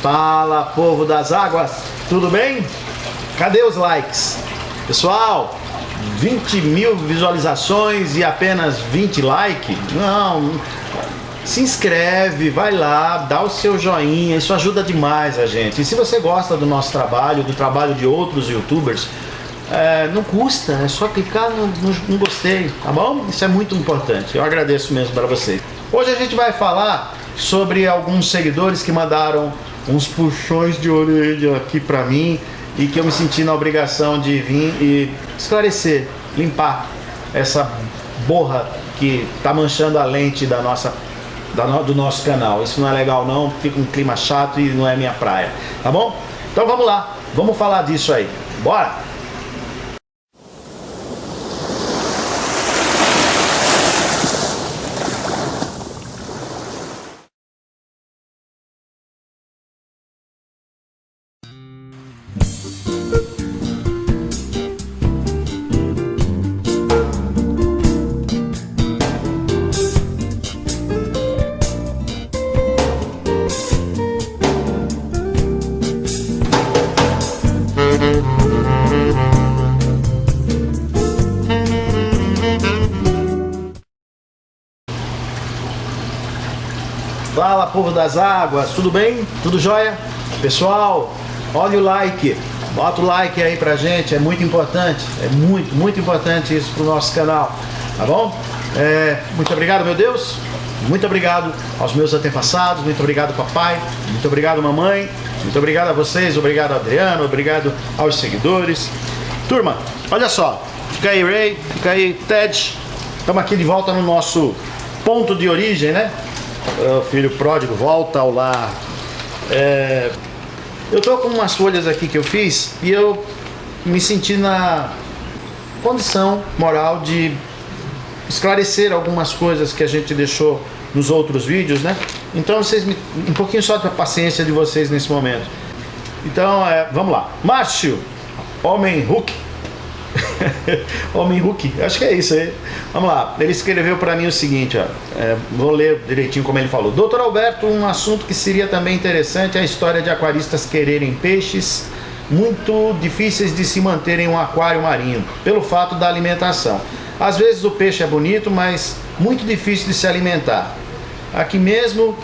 Fala, povo das águas, tudo bem? Cadê os likes? Pessoal, 20 mil visualizações e apenas 20 likes? Não, se inscreve, vai lá, dá o seu joinha, isso ajuda demais a gente. E se você gosta do nosso trabalho, do trabalho de outros youtubers, não custa, é só clicar no gostei, tá bom? Isso é muito importante, eu agradeço mesmo para vocês. Hoje a gente vai falar sobre alguns seguidores que mandaram uns puxões de orelha aqui pra mim e que eu me senti na obrigação de vir e esclarecer, limpar essa borra que tá manchando a lente do nosso canal. Isso não é legal não, fica um clima chato e não é minha praia, tá bom? Então vamos lá, vamos falar disso aí, bora! Fala, povo das águas, tudo bem? Tudo jóia? Pessoal, olha o like, bota o like aí pra gente, é muito importante, é muito importante isso pro nosso canal, tá bom? Muito obrigado, meu Deus, muito obrigado aos meus antepassados, muito obrigado, papai, muito obrigado, mamãe, muito obrigado a vocês, obrigado, Adriano, obrigado aos seguidores. Turma, olha só, fica aí, Ray, fica aí, Ted, estamos aqui de volta no nosso ponto de origem, né? O filho pródigo volta ao lar. Eu tô com umas folhas aqui que eu fiz e eu me senti na condição moral de esclarecer algumas coisas que a gente deixou nos outros vídeos, né? Então um pouquinho só da paciência de vocês nesse momento. Então, vamos lá. Márcio, Homem Hulk. Homem Hulk, acho que é isso aí. Vamos lá, ele escreveu para mim o seguinte, ó, vou ler direitinho como ele falou. Doutor Alberto, um assunto que seria também interessante é a história de aquaristas quererem peixes muito difíceis de se manter em um aquário marinho, pelo fato da alimentação. Às vezes o peixe é bonito, mas muito difícil de se alimentar. Aqui mesmo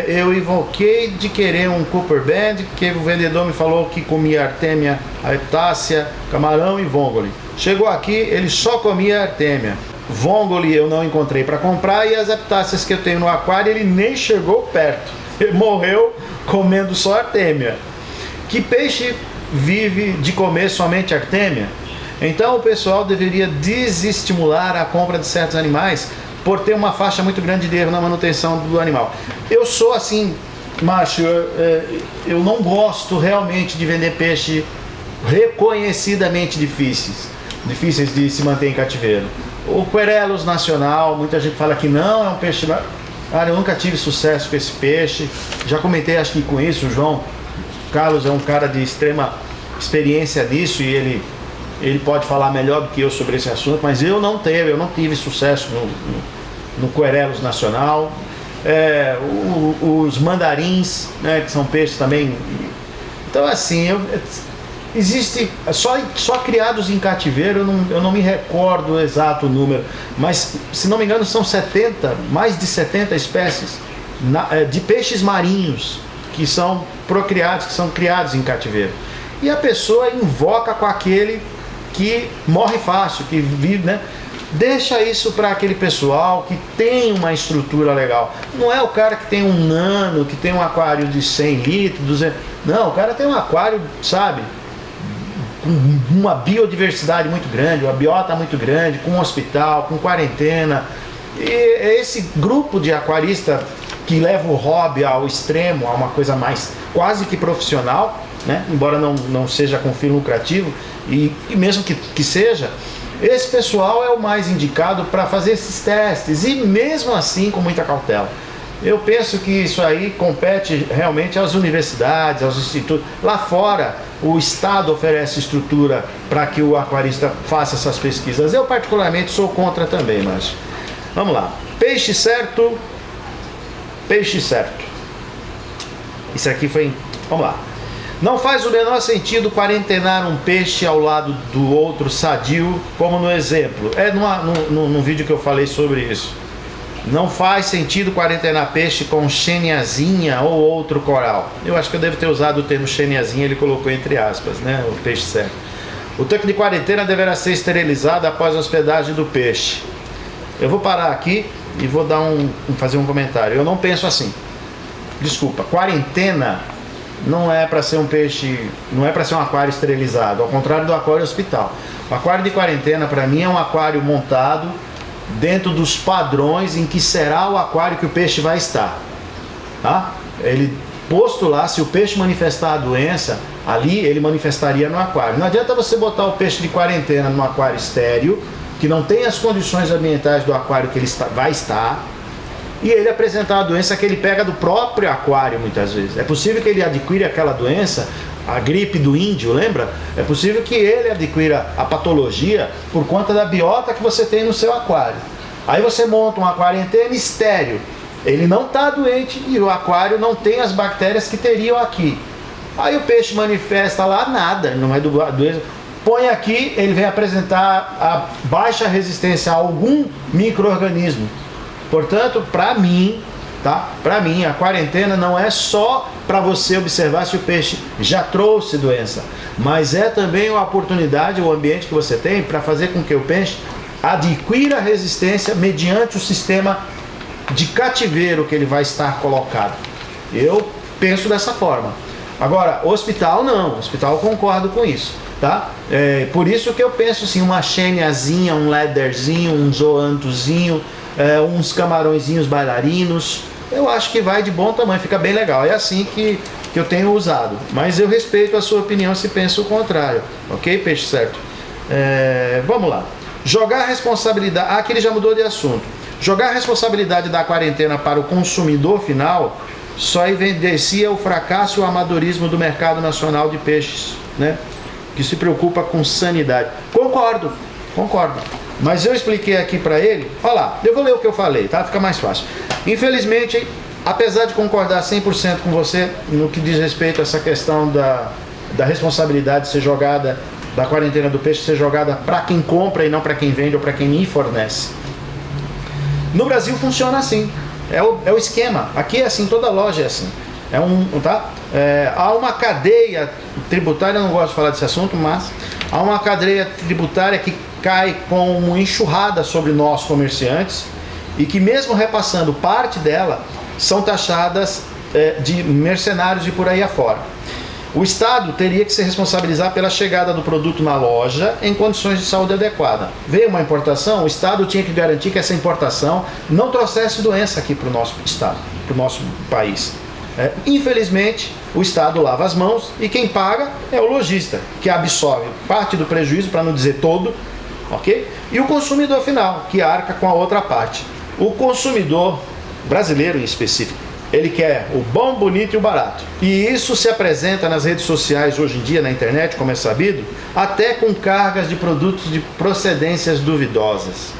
eu invoquei de querer um Cooper Band, que o vendedor me falou que comia artêmia, aetácea, camarão e vongole. Chegou aqui, ele só comia artêmia. Vongole eu não encontrei para comprar e as aptáceas que eu tenho no aquário ele nem chegou perto. Ele morreu comendo só artêmia. Que peixe vive de comer somente artêmia? Então o pessoal deveria desestimular a compra de certos animais por ter uma faixa muito grande de erro na manutenção do animal. Eu sou assim, Márcio, eu não gosto realmente de vender peixe reconhecidamente difíceis de se manter em cativeiro. O Querellus nacional, muita gente fala que não, é um peixe... Cara, eu nunca tive sucesso com esse peixe, já comentei acho que com isso, o João Carlos é um cara de extrema experiência nisso e ele pode falar melhor do que eu sobre esse assunto, mas eu não tive sucesso no Querellus nacional. Os mandarins, né, que são peixes também. Então assim, existe só criados em cativeiro, eu não me recordo o exato número, mas se não me engano são mais de 70 espécies de peixes marinhos que são procriados, que são criados em cativeiro. E a pessoa invoca com aquele que morre fácil, que vive, né? Deixa isso para aquele pessoal que tem uma estrutura legal. Não é o cara que tem um nano, que tem um aquário de 100 litros, 200... Não, o cara tem um aquário, sabe, com uma biodiversidade muito grande, uma biota muito grande, com um hospital, com quarentena. E é esse grupo de aquarista que leva o hobby ao extremo, a uma coisa mais quase que profissional, né? Embora não seja com fim lucrativo, e mesmo que seja, esse pessoal é o mais indicado para fazer esses testes, e mesmo assim com muita cautela. Eu penso que isso aí compete realmente às universidades, aos institutos. Lá fora, o Estado oferece estrutura para que o aquarista faça essas pesquisas. Eu particularmente sou contra também, mas vamos lá. Peixe certo, peixe certo. Isso aqui foi Vamos lá. Não faz o menor sentido quarentenar um peixe ao lado do outro sadio, como no exemplo. Num vídeo que eu falei sobre isso. Não faz sentido quarentenar peixe com xeniazinha ou outro coral. Eu acho que eu devo ter usado o termo xeniazinha, ele colocou entre aspas, né? O peixe certo. O tanque de quarentena deverá ser esterilizado após a hospedagem do peixe. Eu vou parar aqui e vou fazer um comentário. Eu não penso assim. Desculpa, quarentena não é para ser um peixe, não é para ser um aquário esterilizado, ao contrário do aquário hospital. O aquário de quarentena para mim é um aquário montado dentro dos padrões em que será o aquário que o peixe vai estar, tá? Ele posto lá, se o peixe manifestar a doença, ali ele manifestaria no aquário. Não adianta você botar o peixe de quarentena no aquário estéril, que não tem as condições ambientais do aquário que ele vai estar, e ele apresentar a doença que ele pega do próprio aquário muitas vezes. É possível que ele adquira aquela doença, a gripe do índio, lembra? É possível que ele adquira a patologia por conta da biota que você tem no seu aquário. Aí você monta uma quarentena estéril, ele não está doente e o aquário não tem as bactérias que teriam aqui. Aí o peixe manifesta lá nada, não é doença. Põe aqui, ele vem apresentar a baixa resistência a algum micro-organismo. Portanto, para mim, tá? Para mim, a quarentena não é só para você observar se o peixe já trouxe doença, mas é também uma oportunidade, o ambiente que você tem para fazer com que o peixe adquira resistência mediante o sistema de cativeiro que ele vai estar colocado. Eu penso dessa forma. Agora, hospital não, hospital eu concordo com isso, tá? Por isso que eu penso assim, uma xeniazinha, um leatherzinho, um zoantozinho, uns camarõezinhos bailarinos, eu acho que vai de bom tamanho, fica bem legal. É assim que eu tenho usado, mas eu respeito a sua opinião se pensa o contrário, ok, peixe certo? Vamos lá. Jogar a responsabilidade, aqui ele já mudou de assunto. Jogar a responsabilidade da quarentena para o consumidor final só evidencia o fracasso e o amadorismo do mercado nacional de peixes, né? Que se preocupa com sanidade. Concordo. Mas eu expliquei aqui para ele, olha lá, eu vou ler o que eu falei, tá? Fica mais fácil. Infelizmente, apesar de concordar 100% com você no que diz respeito a essa questão da responsabilidade ser jogada, da quarentena do peixe ser jogada para quem compra e não para quem vende ou para quem me fornece. No Brasil funciona assim, é o esquema, aqui é assim, toda loja é assim. Há uma cadeia tributária, eu não gosto de falar desse assunto, mas há uma cadeia tributária que cai como enxurrada sobre nós comerciantes e que mesmo repassando parte dela, são taxadas de mercenários e por aí afora. O Estado teria que se responsabilizar pela chegada do produto na loja em condições de saúde adequada. Veio uma importação, o Estado tinha que garantir que essa importação não trouxesse doença aqui para o nosso Estado, para o nosso país. Infelizmente, o Estado lava as mãos e quem paga é o lojista, que absorve parte do prejuízo, para não dizer todo, ok? E o consumidor final, que arca com a outra parte. O consumidor brasileiro em específico, ele quer o bom, bonito e o barato. E isso se apresenta nas redes sociais hoje em dia, na internet, como é sabido, até com cargas de produtos de procedências duvidosas.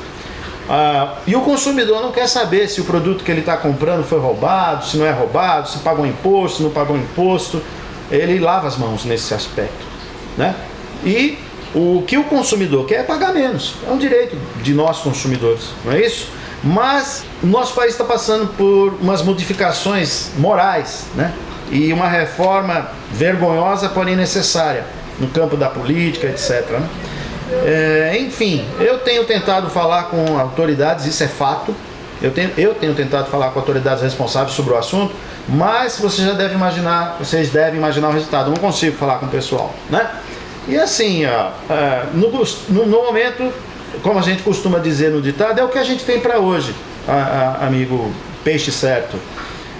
E o consumidor não quer saber se o produto que ele está comprando foi roubado, se não é roubado, se pagou imposto, se não pagou imposto. Ele lava as mãos nesse aspecto, né? E o que o consumidor quer é pagar menos. É um direito de nós consumidores, não é isso? Mas o nosso país está passando por umas modificações morais, né? E uma reforma vergonhosa, porém necessária, no campo da política, etc., né? Enfim, eu tenho tentado falar com autoridades, isso é fato. Eu tenho tentado falar com autoridades responsáveis sobre o assunto, mas vocês devem imaginar o resultado. Eu não consigo falar com o pessoal, né? E assim, no momento, como a gente costuma dizer no ditado, é o que a gente tem para hoje, amigo peixe certo.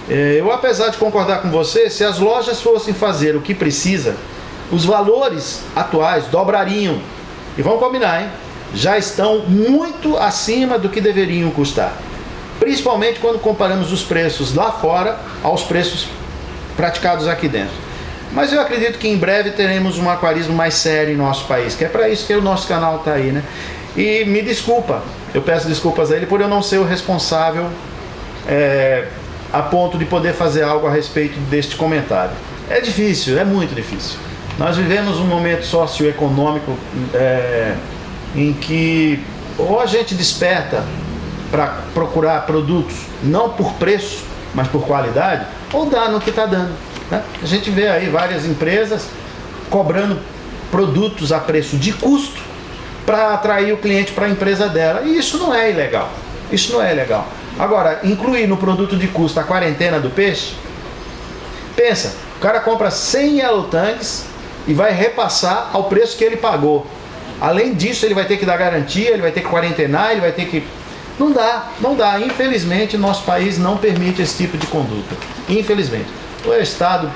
Eu, apesar de concordar com você, se as lojas fossem fazer o que precisa, os valores atuais dobrariam. E vamos combinar, hein? Já estão muito acima do que deveriam custar. Principalmente quando comparamos os preços lá fora aos preços praticados aqui dentro. Mas eu acredito que em breve teremos um aquarismo mais sério em nosso país, que é para isso que o nosso canal está aí, né? E me desculpa, eu peço desculpas a ele por eu não ser o responsável a ponto de poder fazer algo a respeito deste comentário. É difícil, é muito difícil. Nós vivemos um momento socioeconômico em que ou a gente desperta para procurar produtos não por preço, mas por qualidade, ou dá no que está dando, né? A gente vê aí várias empresas cobrando produtos a preço de custo para atrair o cliente para a empresa dela, e isso não é ilegal. Isso não é legal. Agora, incluir no produto de custo a quarentena do peixe, pensa, o cara compra 100 Yellow Tangs e vai repassar ao preço que ele pagou. Além disso, ele vai ter que dar garantia, ele vai ter que quarentenar, ele vai ter que... Não dá, não dá. Infelizmente, nosso país não permite esse tipo de conduta. Infelizmente. O Estado,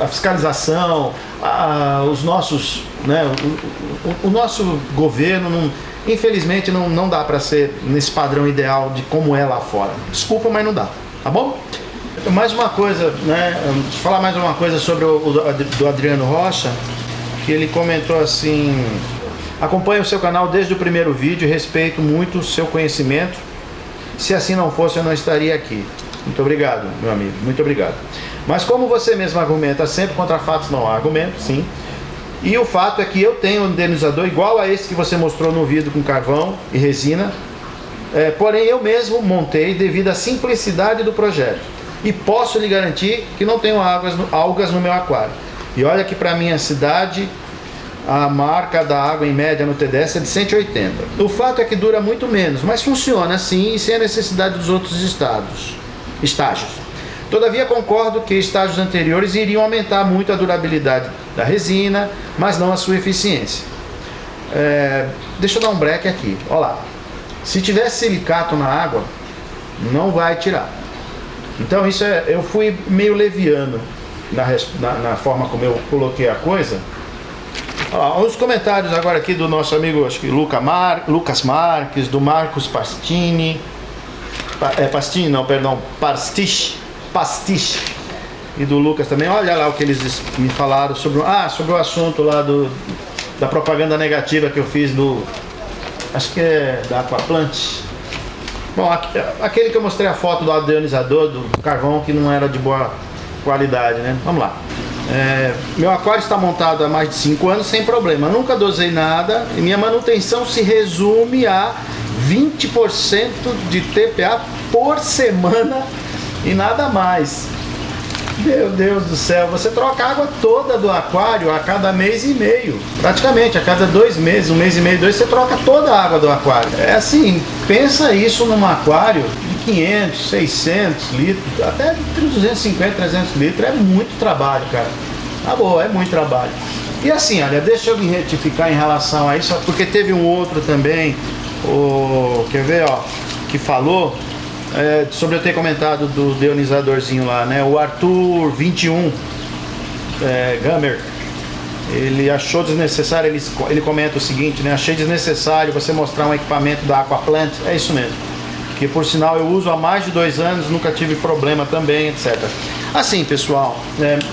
a fiscalização, os nossos, né, o nosso governo, infelizmente, não dá para ser nesse padrão ideal de como é lá fora. Desculpa, mas não dá. Tá bom? Mais uma coisa, né? Deixa eu falar mais uma coisa sobre do Adriano Rocha, que ele comentou assim: acompanho o seu canal desde o primeiro vídeo e respeito muito o seu conhecimento. Se assim não fosse, eu não estaria aqui. Muito obrigado, meu amigo, muito obrigado. Mas como você mesmo argumenta, sempre contra fatos não há argumento, sim. E o fato é que eu tenho um indenizador igual a esse que você mostrou no vídeo com carvão e resina. Porém, eu mesmo montei devido à simplicidade do projeto. E posso lhe garantir que não tenho algas no meu aquário. E olha que para minha cidade, a marca da água em média no TDS é de 180. O fato é que dura muito menos, mas funciona assim e sem a necessidade dos outros estágios. Todavia concordo que estágios anteriores iriam aumentar muito a durabilidade da resina, mas não a sua eficiência. Deixa eu dar um break aqui. Olha lá. Se tiver silicato na água, não vai tirar. Então eu fui meio leviano na forma como eu coloquei a coisa. Os comentários agora aqui do nosso amigo, acho que Lucas Marques, do Marcos Pastiche, e do Lucas também. Olha lá o que eles me falaram sobre o assunto lá da propaganda negativa que eu fiz acho que é da Aquaplant. Bom, aquele que eu mostrei a foto do adeonizador, do carvão, que não era de boa qualidade, né? Vamos lá. Meu aquário está montado há mais de 5 anos sem problema. Nunca dosei nada e minha manutenção se resume a 20% de TPA por semana e nada mais. Meu Deus do céu, você troca a água toda do aquário a cada mês e meio. Praticamente, a cada 2 meses, 1 mês e meio, 2, você troca toda a água do aquário. É assim, pensa isso num aquário de 500, 600 litros, até entre 250 e 300 litros. É muito trabalho, cara. Tá bom, é muito trabalho. E assim, olha, deixa eu me retificar em relação a isso, porque teve um outro também, quer ver, ó, que falou... sobre eu ter comentado do deionizadorzinho lá, né? O Arthur 21 Gamer, ele achou desnecessário, ele comenta o seguinte, né? Achei desnecessário você mostrar um equipamento da Aquaplant. É isso mesmo, que por sinal eu uso há mais de 2 anos, nunca tive problema também, etc. Assim, pessoal,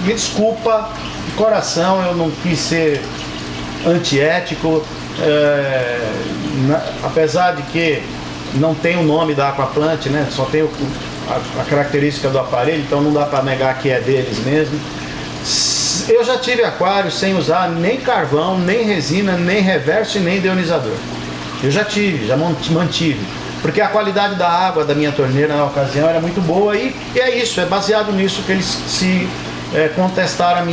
me desculpa de coração, eu não quis ser antiético, apesar de que não tem o nome da Aquaplant, né? Só tem a característica do aparelho, então não dá para negar que é deles mesmo. Eu já tive aquário sem usar nem carvão, nem resina, nem reverso e nem deionizador. Eu já mantive, porque a qualidade da água da minha torneira na ocasião era muito boa e é isso, é baseado nisso que eles contestaram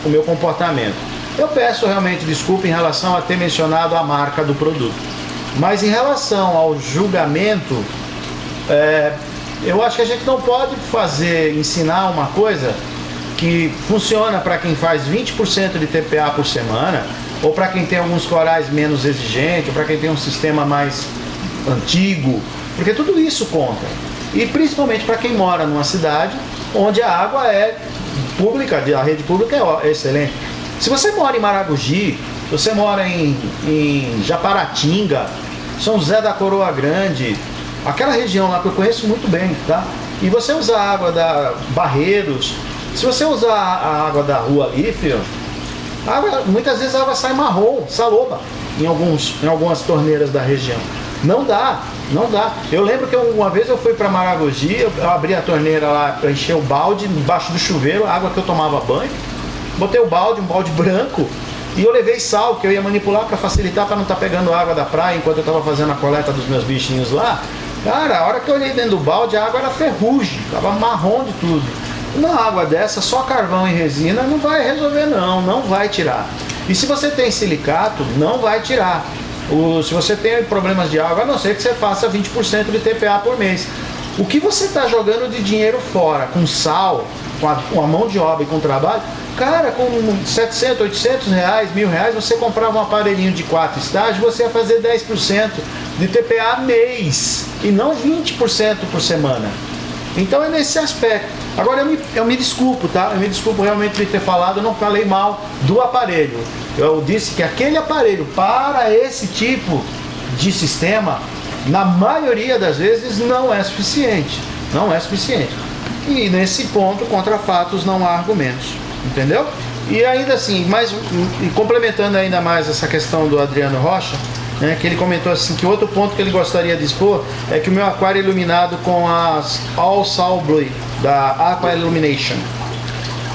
o meu comportamento. Eu peço realmente desculpa em relação a ter mencionado a marca do produto. Mas em relação ao julgamento, eu acho que a gente não pode ensinar uma coisa que funciona para quem faz 20% de TPA por semana, ou para quem tem alguns corais menos exigentes, ou para quem tem um sistema mais antigo, porque tudo isso conta. E principalmente para quem mora numa cidade onde a água é pública, a rede pública é excelente. Se você mora em Maragogi, você mora em Japaratinga, São José da Coroa Grande, aquela região lá que eu conheço muito bem, tá? E você usar a água da Barreiros, se você usar a água da rua ali, filho, muitas vezes a água sai marrom, saloba, em algumas torneiras da região. Não dá, não dá. Eu lembro que uma vez eu fui para Maragogi, eu abri a torneira lá para encher o balde embaixo do chuveiro, a água que eu tomava banho. Botei o balde, um balde branco, e eu levei sal, que eu ia manipular para facilitar, para não estar pegando água da praia enquanto eu estava fazendo a coleta dos meus bichinhos lá. Cara, a hora que eu olhei dentro do balde, a água era ferrugem, estava marrom de tudo. Uma água dessa, só carvão e resina não vai resolver não vai tirar. E se você tem silicato, não vai tirar. Se você tem problemas de água, a não ser que você faça 20% de TPA por mês. O que você está jogando de dinheiro fora, com sal, com a mão de obra e com trabalho, cara, com 700, 800 reais, R$1.000, você comprava um aparelhinho de 4 estágios, você ia fazer 10% de TPA mês, e não 20% por semana. Então é nesse aspecto. Agora eu me desculpo, tá? Eu me desculpo realmente de ter falado, eu não falei mal do aparelho. Eu disse que aquele aparelho, para esse tipo de sistema, na maioria das vezes não é suficiente. Não é suficiente. E nesse ponto, contra fatos, não há argumentos. Entendeu? E ainda assim, e complementando ainda mais essa questão do Adriano Rocha, né, que ele comentou assim, que outro ponto que ele gostaria de expor é que o meu aquário é iluminado com as All Sal Blue, da Aqua Illumination.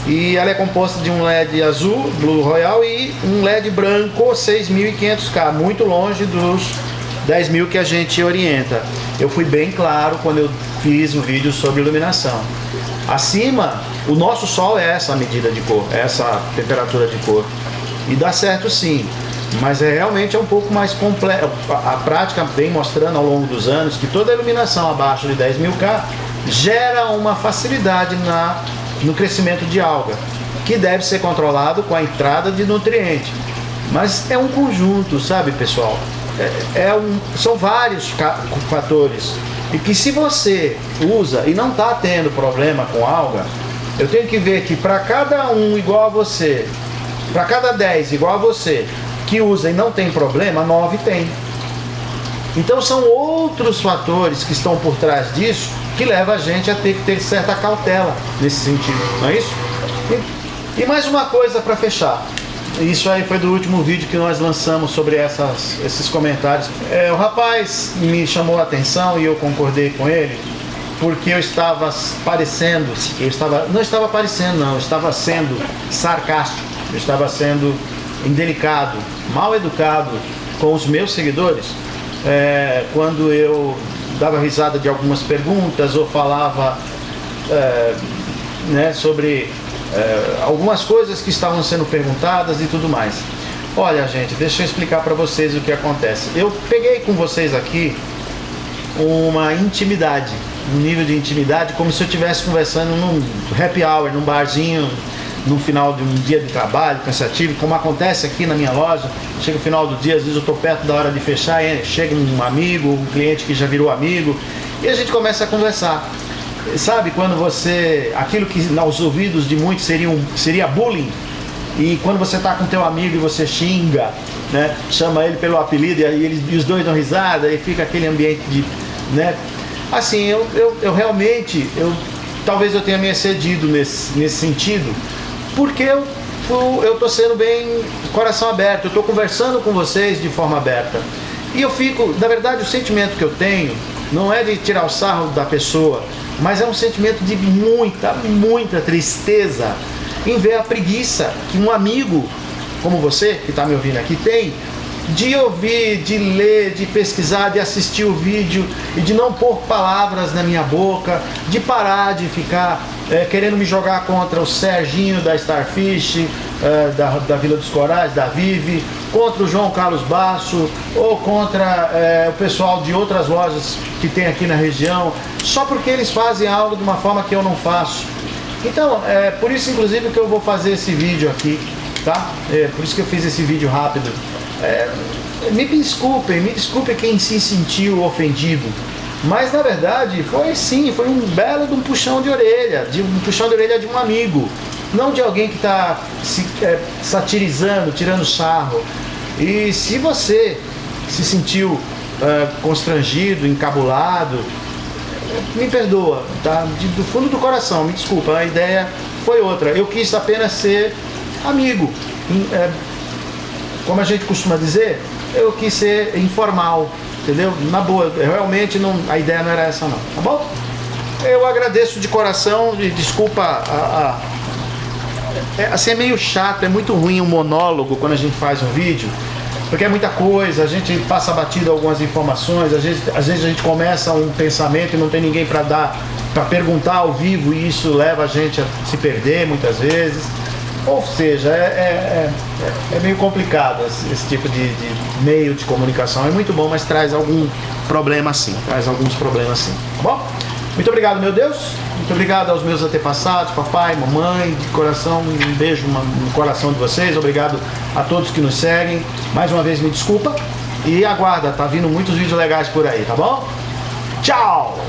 E ela é composta de um LED azul, Blue Royal, e um LED branco 6500K, muito longe dos 10.000 que a gente orienta. Eu fui bem claro quando eu fiz o vídeo sobre iluminação. Acima, o nosso sol é essa medida de cor, essa temperatura de cor. E dá certo sim, mas realmente é um pouco mais complexo. A prática vem mostrando ao longo dos anos que toda iluminação abaixo de 10.000K gera uma facilidade no crescimento de alga, que deve ser controlado com a entrada de nutriente. Mas é um conjunto, sabe, pessoal? São vários fatores. E que se você usa e não está tendo problema com alga, eu tenho que ver que para cada um igual a você, para cada 10 igual a você, que usa e não tem problema, 9 tem. Então são outros fatores que estão por trás disso que leva a gente a ter que ter certa cautela nesse sentido, não é isso? E mais uma coisa para fechar. Isso aí foi do último vídeo que nós lançamos sobre esses comentários. O rapaz me chamou a atenção e eu concordei com ele, porque eu estava parecendo, eu estava sendo sarcástico, eu estava sendo indelicado, mal educado com os meus seguidores, quando eu dava risada de algumas perguntas ou falava sobre algumas coisas que estavam sendo perguntadas e tudo mais. Olha, gente, deixa eu explicar para vocês o que acontece. Eu peguei com vocês aqui uma intimidade, um nível de intimidade como se eu estivesse conversando num happy hour, num barzinho, no final de um dia de trabalho cansativo, como acontece aqui na minha loja. Chega o final do dia, às vezes eu estou perto da hora de fechar, chega um amigo, um cliente que já virou amigo, e a gente começa a conversar. Sabe quando aquilo que aos ouvidos de muitos seria bullying, e quando você está com teu amigo e você xinga, né, chama ele pelo apelido, e os dois dão risada, e fica aquele ambiente de, né, assim, eu realmente, talvez eu tenha me excedido nesse sentido, porque eu estou sendo bem coração aberto, eu estou conversando com vocês de forma aberta. E eu fico, na verdade, o sentimento que eu tenho não é de tirar o sarro da pessoa, mas é um sentimento de muita tristeza em ver a preguiça que um amigo como você, que está me ouvindo aqui, tem de ouvir, de ler, de pesquisar, de assistir o vídeo e de não pôr palavras na minha boca, de parar de ficar querendo me jogar contra o Serginho da Starfish, da Vila dos Corais, da Vive, contra o João Carlos Basso ou contra o pessoal de outras lojas que tem aqui na região, só porque eles fazem algo de uma forma que eu não faço. Então, por isso inclusive que eu vou fazer esse vídeo aqui, tá? Por isso que eu fiz esse vídeo rápido. Me desculpem quem se sentiu ofendido, mas na verdade foi um belo de um puxão de orelha, de um amigo, não de alguém que está satirizando, tirando sarro. E se você se sentiu constrangido, encabulado, me perdoa, tá? Do fundo do coração, me desculpa, a ideia foi outra, eu quis apenas ser amigo. Como a gente costuma dizer, eu quis ser informal, entendeu? Na boa, realmente não, a ideia não era essa não, tá bom? Eu agradeço de coração e desculpa assim, é meio chato, é muito ruim um monólogo quando a gente faz um vídeo, porque é muita coisa, a gente passa batido algumas informações, às vezes a gente começa um pensamento e não tem ninguém para perguntar ao vivo, e isso leva a gente a se perder muitas vezes. Ou seja, é meio complicado esse tipo de meio de comunicação. É muito bom, mas traz alguns problemas sim, tá bom? Muito obrigado, meu Deus. Muito obrigado aos meus antepassados, papai, mamãe, de coração, um beijo no coração de vocês. Obrigado a todos que nos seguem. Mais uma vez, me desculpa. E aguarda, tá vindo muitos vídeos legais por aí, tá bom? Tchau!